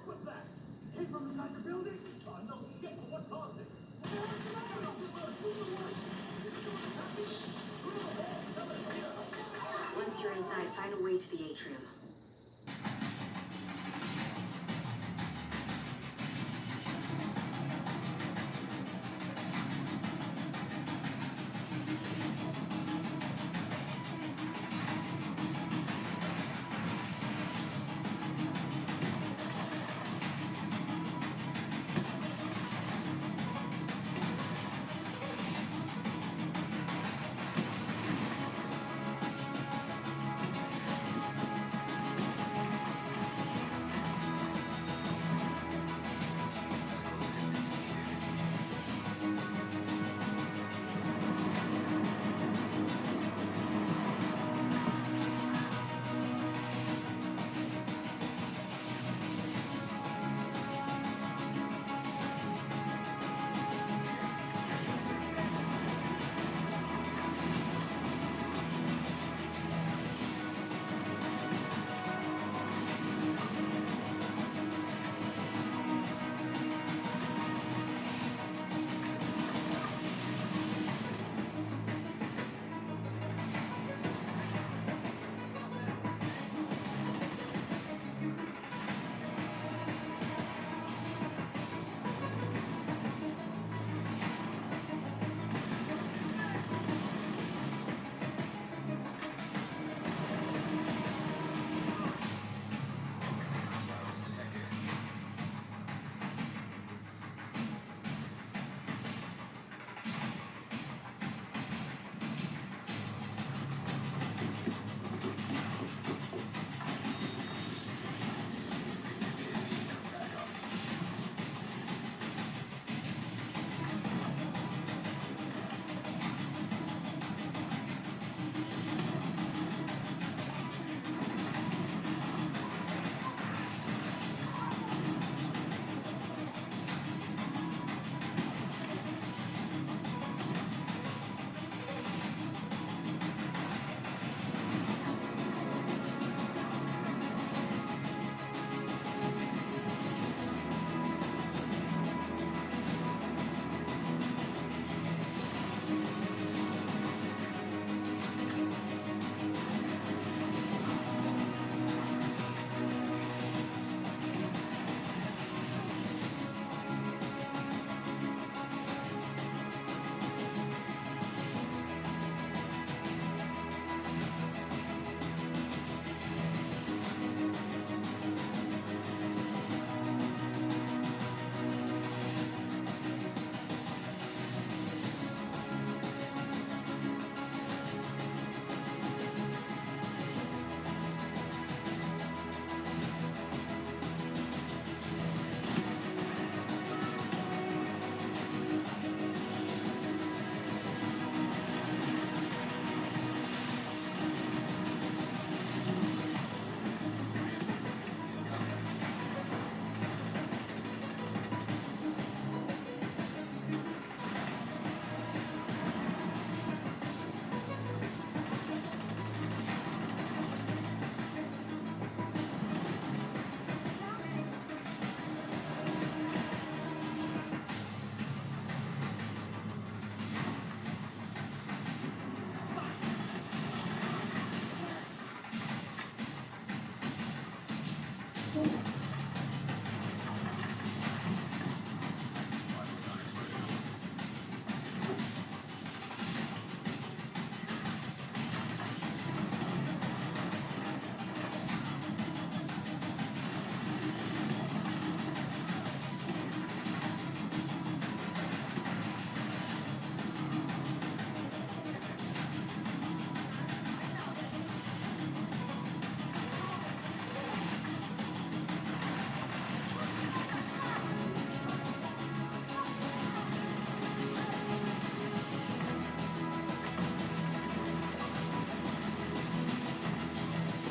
Once you're inside, find a way to the atrium.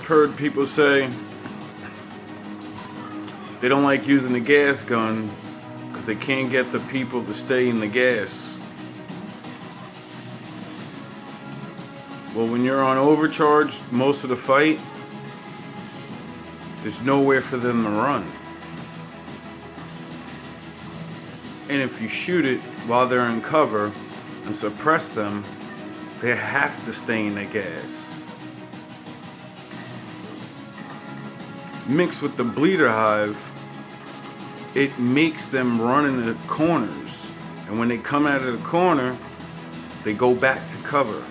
I've heard people say they don't like using the gas gun because they can't get the people to stay in the gas. Well, when you're on overcharge most of the fight, there's nowhere for them to run. And if you shoot it while they're in cover and suppress them, they have to stay in the gas. Mixed with the bleeder hive, it makes them run in the corners. And when they come out of the corner, they go back to cover.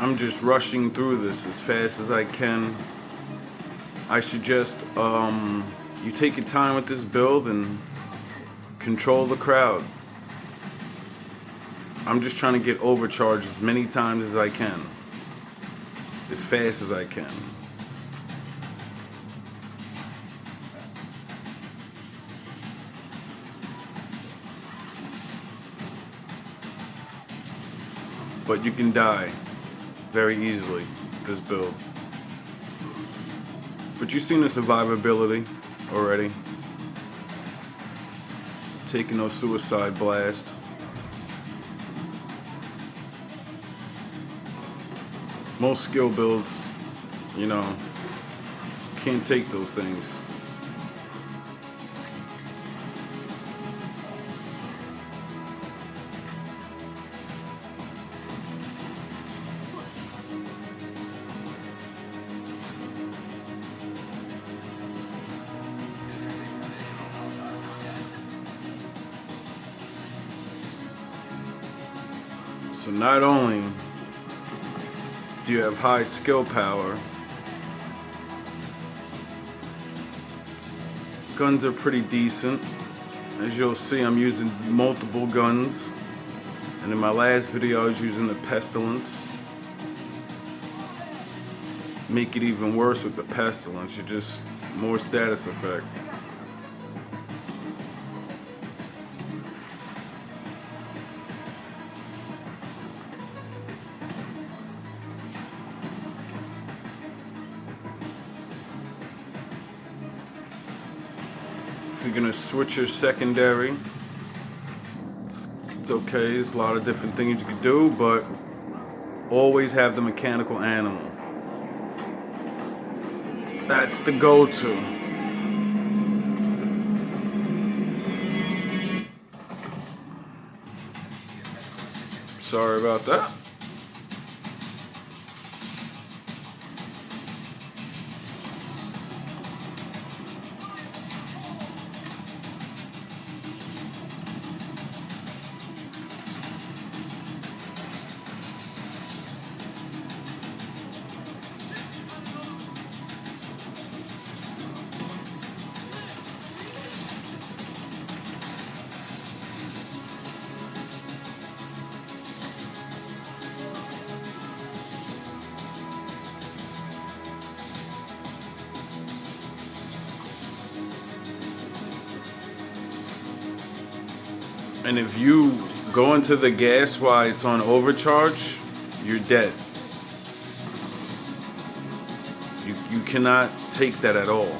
I'm just rushing through this as fast as I can. I suggest you take your time with this build and control the crowd. I'm just trying to get overcharged as many times as I can, as fast as I can. But you can die very easily with this build. But you've seen the survivability already. Taking no suicide blast. Most skill builds, you know, can't take those things. So not only do you have high skill power, guns are pretty decent. As you'll see, I'm using multiple guns. And in my last video, I was using the Pestilence. Make it even worse with the Pestilence. You're just more status effect. If you're gonna switch your secondary, it's okay. There's a lot of different things you can do, but always have the mechanical animal. That's the go-to. Sorry about that. And if you go into the gas while it's on overcharge, you're dead. You cannot take that at all.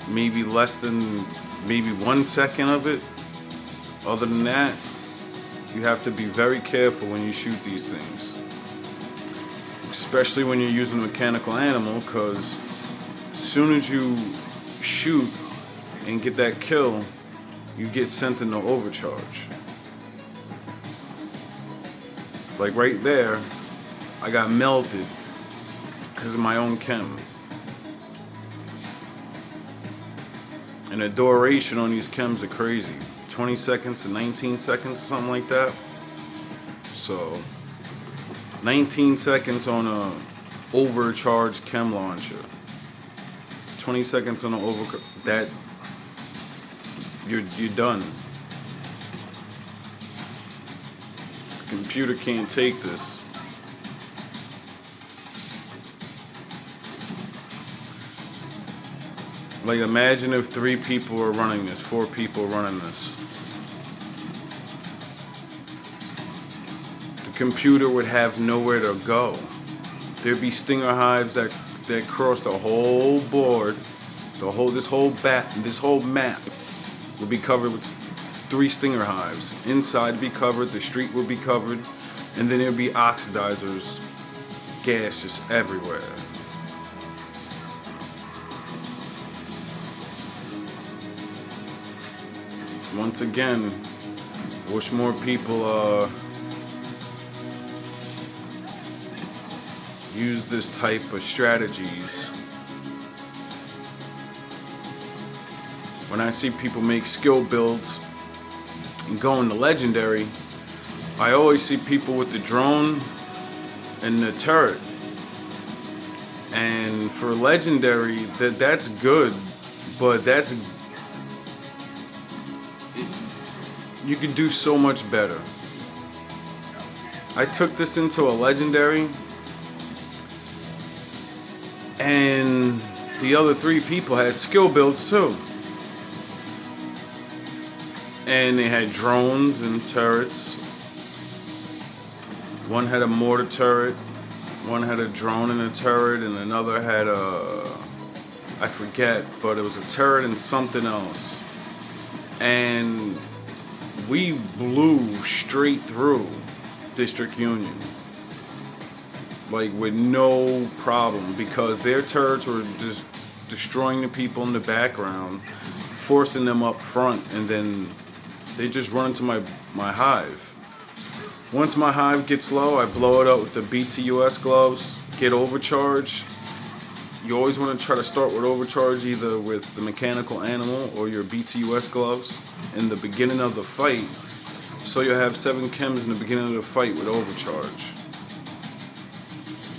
Maybe less than, maybe 1 second of it. Other than that, you have to be very careful when you shoot these things. Especially when you're using a mechanical animal, because as soon as you shoot and get that kill, you get sent into overcharge. Like right there, I got melted because of my own chem. And the duration on these chems are crazy. 20 seconds to 19 seconds, something like that. So 19 seconds on a overcharged chem launcher. 20 seconds on an that you're done. The computer can't take this. Like, imagine if 3 people were running this, 4 people running this. The computer would have nowhere to go. There'd be stinger hives that cross the whole board. This whole map would be covered with 3 stinger hives. Inside would be covered, the street would be covered, and then there'd be oxidizers, gas just everywhere. Once again, wish more people use this type of strategies. When I see people make skill builds and go into legendary, I always see people with the drone and the turret. And for legendary, that's good, but you can do so much better. I took this into a legendary, and the other 3 people had skill builds too. And they had drones and turrets. One had a mortar turret, one had a drone and a turret, and another had I forget, but it was a turret and something else. And we blew straight through District Union, like with no problem, because their turrets were just destroying the people in the background, forcing them up front, and then they just run into my hive. Once my hive gets low, I blow it up with the BTUS gloves, get overcharge. You always want to try to start with overcharge, either with the mechanical animal or your BTUS gloves in the beginning of the fight, so you'll have 7 chems in the beginning of the fight with overcharge.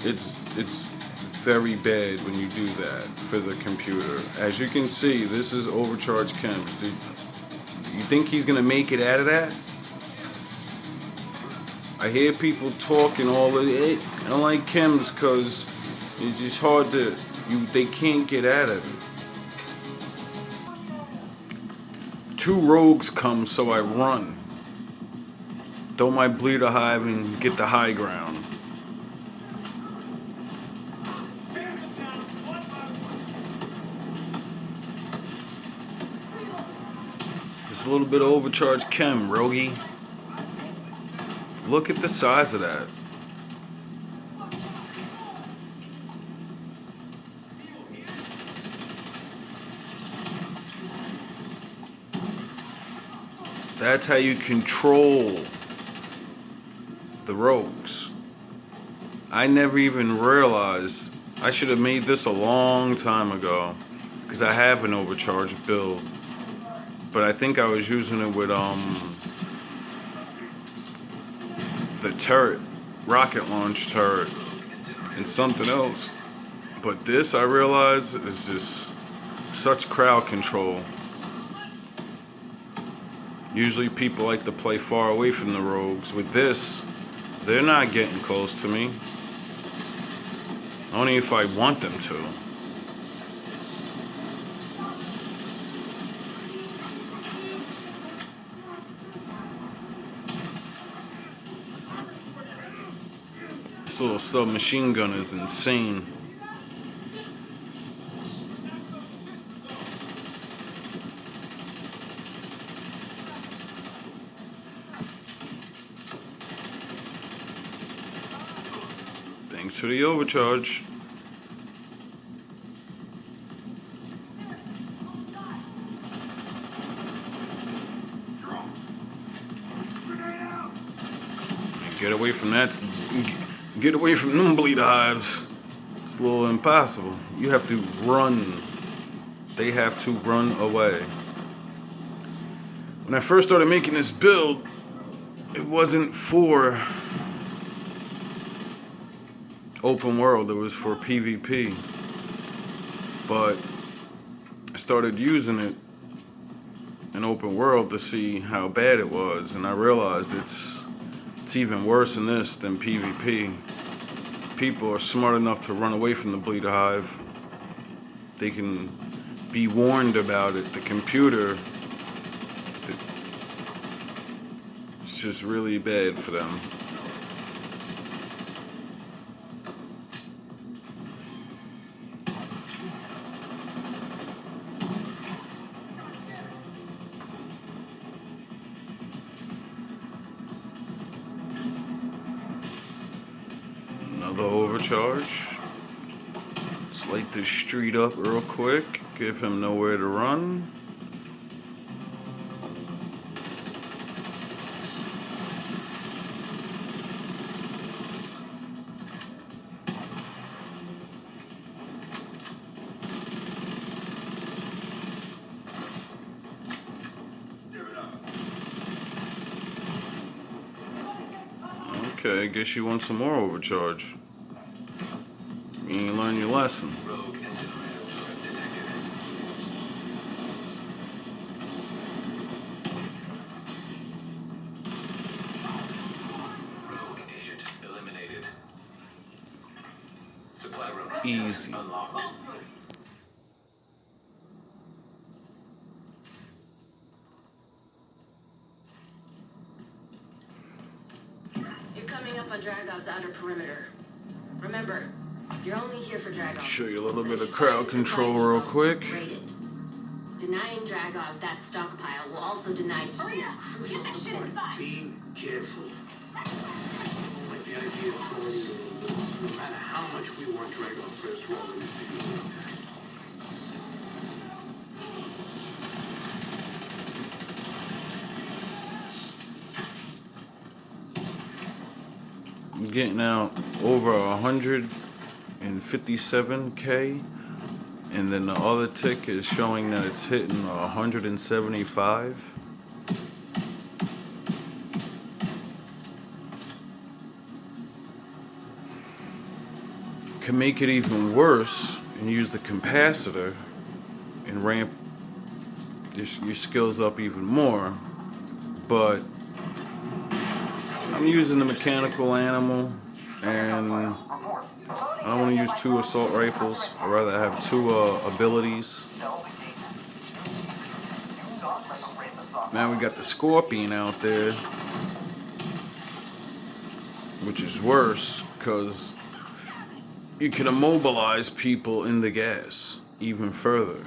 It's very bad when you do that for the computer. As you can see, this is overcharge chems. Dude, you think he's gonna make it out of that? I hear people talking all of it. I don't like chems because it's just hard to. They can't get out of it. 2 rogues come, so I run. Throw my bleeder hive and get the high ground. Just a little bit of overcharged chem, rogie. Look at the size of that. That's how you control the rogues. I never even realized. I should have made this a long time ago, because I have an overcharged build. But I think I was using it with the turret, rocket launch turret, and something else. But this, I realize, is just such crowd control. Usually people like to play far away from the rogues. With this, they're not getting close to me. Only if I want them to. This little submachine gun is insane. Thanks for the overcharge. Get away from that. Get away from them bleeder hives. It's a little impossible. You have to run. They have to run away. When I first started making this build, it wasn't for open world, it was for PvP. But I started using it in open world to see how bad it was, and I realized it's even worse in this than PvP. People are smart enough to run away from the bleeder hive. They can be warned about it. The computer, it's just really bad for them. the overcharge. Let's light this street up real quick. Give him nowhere to run. Okay, I guess you want some more overcharge. You ain't learned your lesson. Rogue incinerator turret detected. Rogue agent eliminated. Supply room Easy. unlocked. You're coming up on Dragov's outer perimeter. Remember, you're only here for Dragov. Show you a little But bit if of you crowd find control supply real depot, quick. raid it. Denying Dragov that stockpile will also deny Hurry up! Get this shit inside! Be careful. Like the idea of authority, no matter how much we want Dragon first roll in this thing. Getting out over 157K, and then the other tick is showing that it's hitting 175. Can make it even worse and use the capacitor and ramp your skills up even more, but I'm using the mechanical animal, and I don't want to use 2 assault rifles. I'd rather have 2 abilities. Now we got the Scorpion out there, which is worse because you can immobilize people in the gas even further.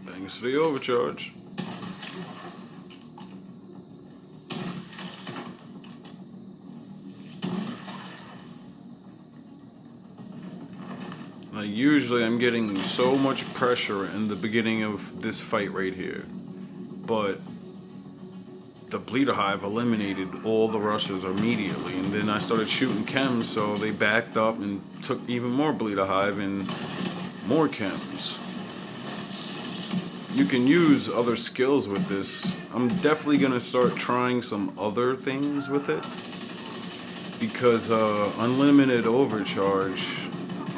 Thanks to the overcharge. Now, usually I'm getting so much pressure in the beginning of this fight right here, but the Bleeder Hive eliminated all the rushers immediately, and then I started shooting chems, so they backed up and took even more Bleeder Hive and more chems. You can use other skills with this. I'm definitely gonna start trying some other things with it, because unlimited overcharge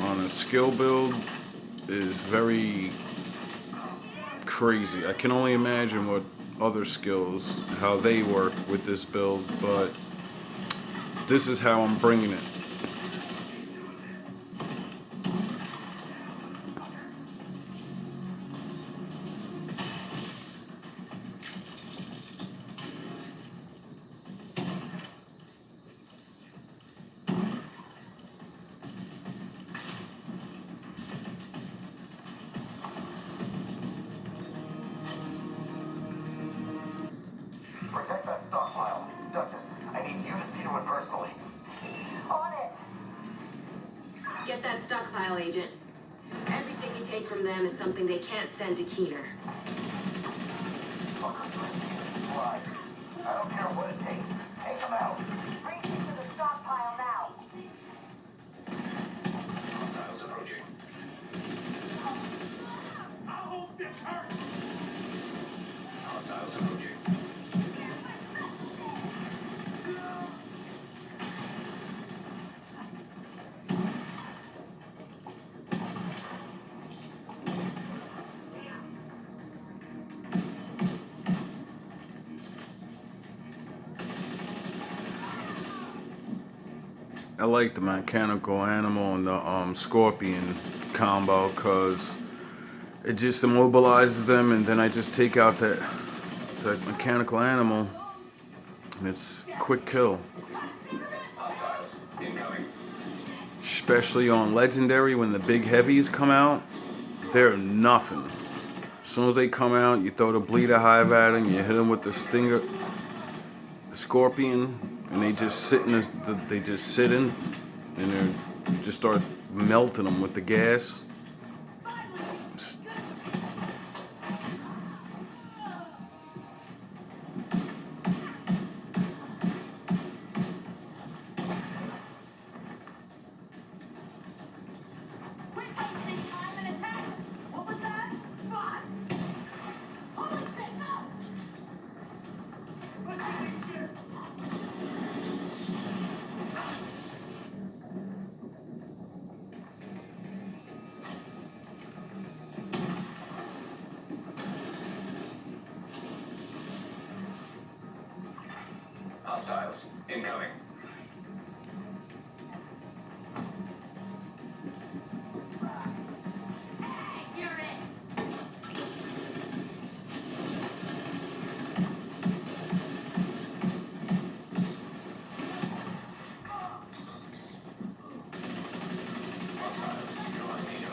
on a skill build is very crazy. I can only imagine what other skills, how they work with this build, but this is how I'm bringing it. Protect that stockpile. Duchess, I need you to see to it personally. On it! Get that stockpile, Agent. Everything you take from them is something they can't send to Keener. Fuckers, fly. I don't care what it takes. Take them out. Breaching to the stockpile now. Hostiles approaching. I hope this hurts. Hostiles approaching. like the mechanical animal and the scorpion combo because it just immobilizes them, and then I just take out that mechanical animal, and it's quick kill. Hostiles incoming. Especially on legendary when the big heavies come out, they're nothing. As soon as they come out, you throw the bleeder hive at them, you hit them with the stinger, the scorpion, and they just sit in and they just start melting them with the gas. We're wasting time and attack. What was that? Fuck! Holy shit, no! Look at this shit! Hostiles incoming. Hey, you're it! Hostiles, you're on medium.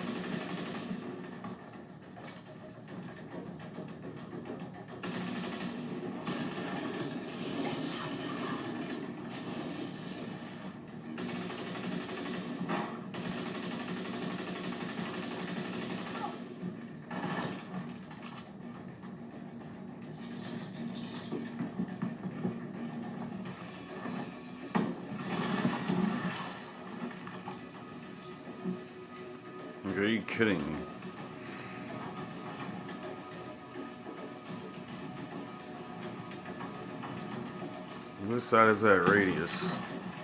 Are you kidding me? What side is that radius?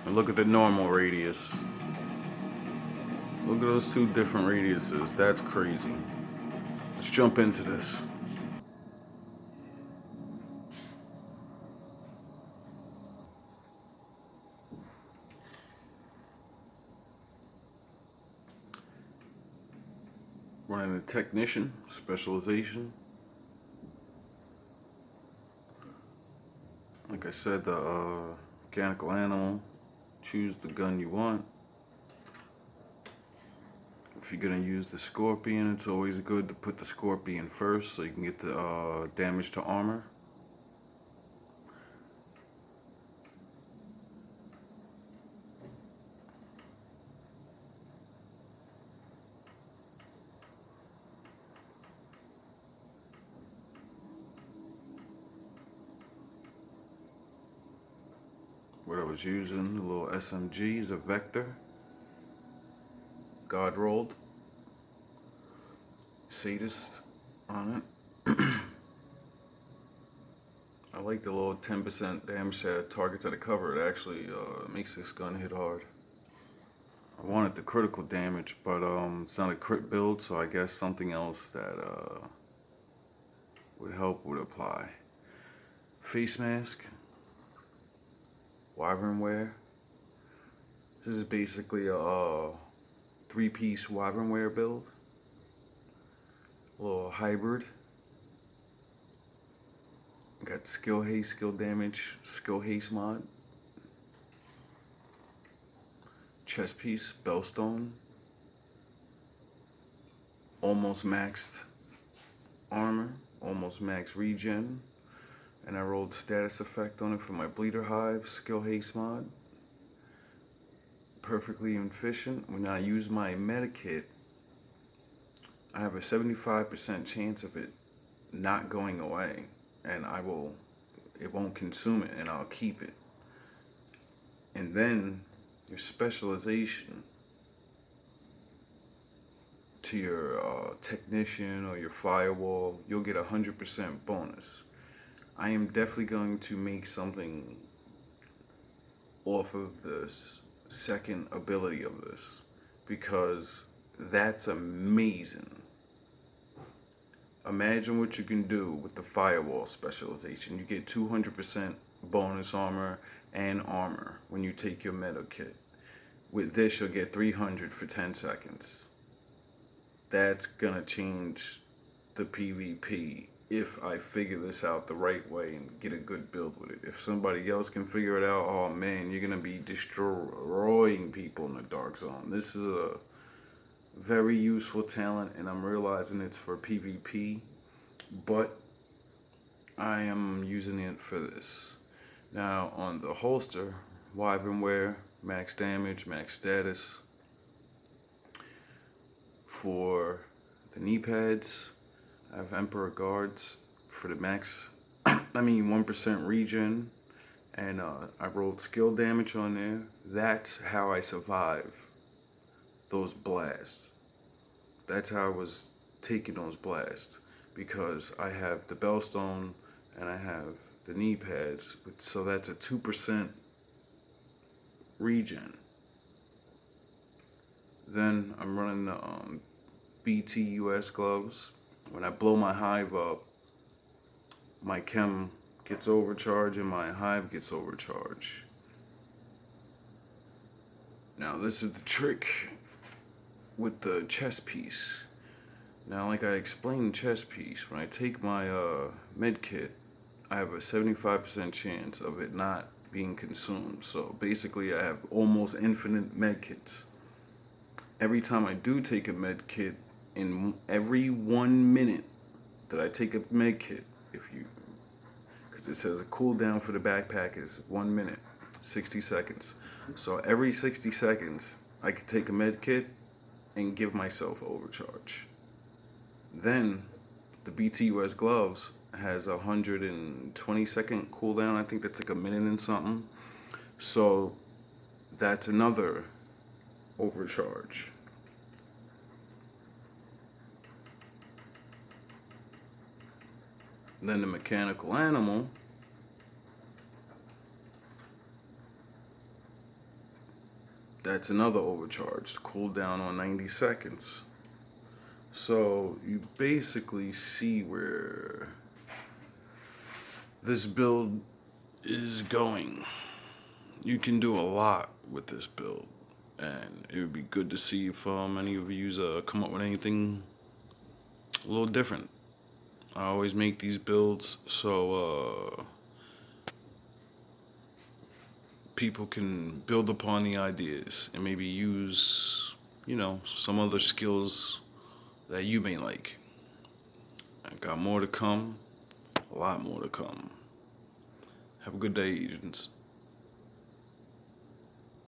And look at the normal radius. Look at those two different radiuses. That's crazy. Let's jump into this. Running a technician specialization. Like I said, the mechanical animal. Choose the gun you want. If you're gonna use the scorpion, it's always good to put the scorpion first so you can get the damage to armor. What I was using, the little SMG is a Vector. God rolled. Sadist on it. I like the little 10% damage that targets at a cover. It actually makes this gun hit hard. I wanted the critical damage, but it's not a crit build, so I guess something else that would help would apply. Face mask. Wyvern wear. This is basically a three-piece wyvern wear build. A little hybrid. Got skill haste, skill damage, skill haste mod. Chest piece, bellstone. Almost maxed armor, almost max regen. And I rolled status effect on it for my bleeder hive, skill haste mod. Perfectly efficient. When I use my medikit, I have a 75% chance of it not going away, and it won't consume it, and I'll keep it. And then your specialization to your technician or your firewall, you'll get 100% bonus. I am definitely going to make something off of this second ability of this, because that's amazing. Imagine what you can do with the firewall specialization. You get 200% bonus armor and armor when you take your meta kit. With this, you'll get 300 for 10 seconds. That's gonna change the PvP if I figure this out the right way and get a good build with it. If somebody else can figure it out, oh man, you're gonna be destroying people in the dark zone. This is a very useful talent, and I'm realizing it's for PvP, but I am using it for this. Now on the holster, Wyvern wear, max damage, max status. For the knee pads, I have Emperor guards for the max, 1% regen, and I rolled skill damage on there. That's how I survive those blasts. That's how I was taking those blasts, because I have the Bellstone and I have the knee pads, so that's a 2% regen. Then I'm running the BT US gloves. When I blow my hive up, my chem gets overcharged and my hive gets overcharged. Now this is the trick with the chest piece. Now, like I explained the chest piece, when I take my med kit, I have a 75% chance of it not being consumed. So basically I have almost infinite med kits. Every time I do take a med kit, in every 1 minute that I take a med kit, because it says a cooldown for the backpack is 1 minute, 60 seconds. So every 60 seconds, I could take a med kit and give myself overcharge. Then the BT US gloves has a 120-second cooldown. I think that's like a minute and something. So that's another overcharge. Then the mechanical animal, that's another overcharge, cooldown on 90 seconds. So you basically see where this build is going. You can do a lot with this build, and it would be good to see if any of you come up with anything a little different. I always make these builds so people can build upon the ideas and maybe use, some other skills that you may like. I got more to come, a lot more to come. Have a good day, agents.